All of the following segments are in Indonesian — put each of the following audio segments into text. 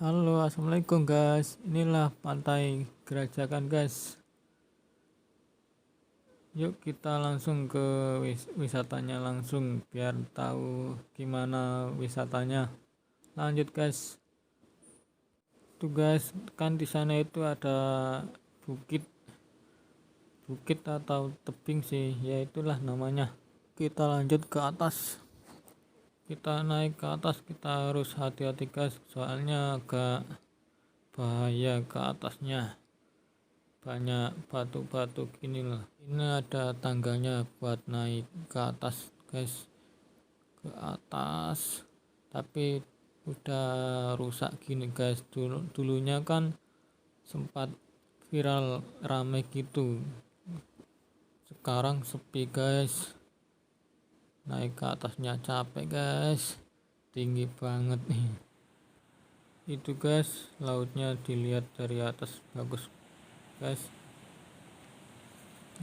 Halo, assalamualaikum guys. Inilah pantai Gerajakan guys. Yuk kita langsung ke wisatanya langsung biar tahu gimana wisatanya. Lanjut guys. Tuh guys, kan di sana itu ada bukit atau tebing sih, ya itulah namanya. Kita lanjut ke atas. Kita naik ke atas, kita harus hati-hati guys, soalnya agak bahaya ke atasnya, banyak batu-batu gini loh. Ini ada tangganya buat naik ke atas guys, ke atas, tapi udah rusak gini guys. Dulunya kan sempat viral rame gitu, sekarang sepi guys. Naik ke atasnya capek guys, tinggi banget nih. Itu guys, lautnya dilihat dari atas bagus guys,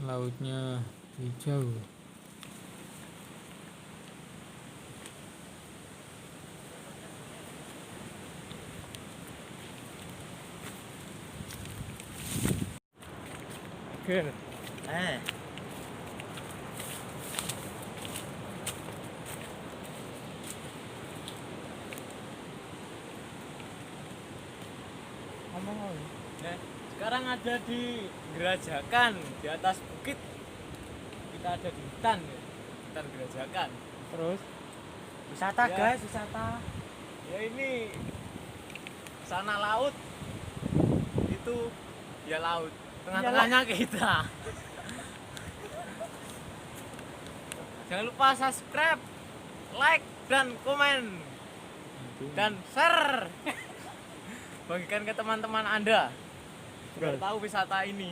lautnya hijau. Oke. Sekarang ada di Gerajakan, di atas bukit. Kita ada di hutan Gerajakan. Terus Wisata ya, guys, wisata. Ya ini sana laut, itu ya laut. Tengah-tengahnya kita. Jangan lupa subscribe, like, dan komen, dan share. Bagikan ke teman-teman Anda biar tahu wisata ini.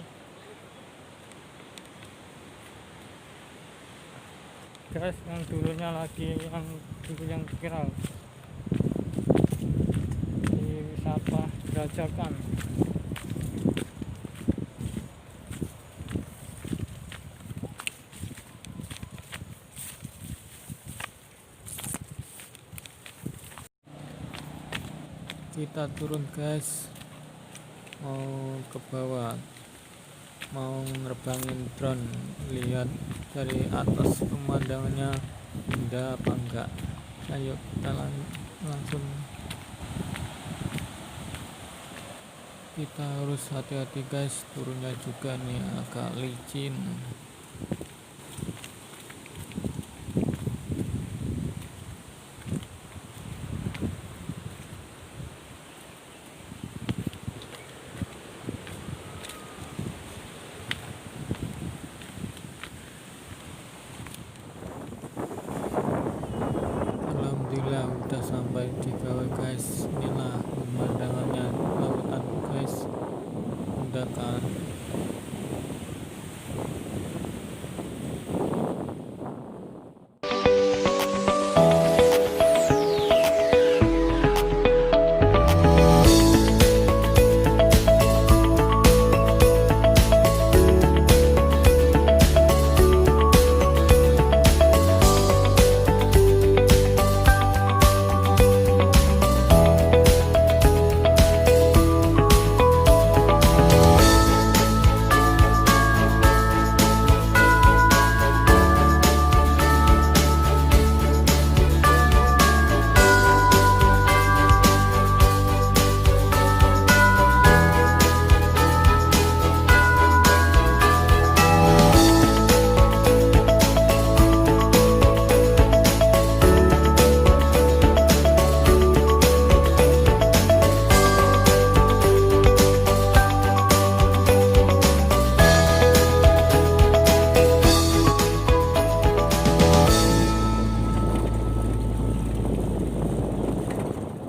guys, yang dulunya lagi yang viral di wisata Gerajakan. Kita turun guys, mau ke bawah, mau nerbangin drone, lihat dari atas pemandangannya indah apa enggak. Ayo kita langsung. Kita harus hati-hati guys, turunnya juga nih agak licin. Alhamdulillah udah sampai di bawah guys. Inilah pemandangannya, lautan guys, udah kan.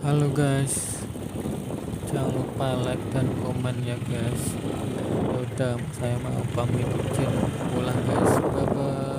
Halo guys, jangan lupa like dan komen ya guys. Udah, saya mau pamit izin pulang guys, bye bye.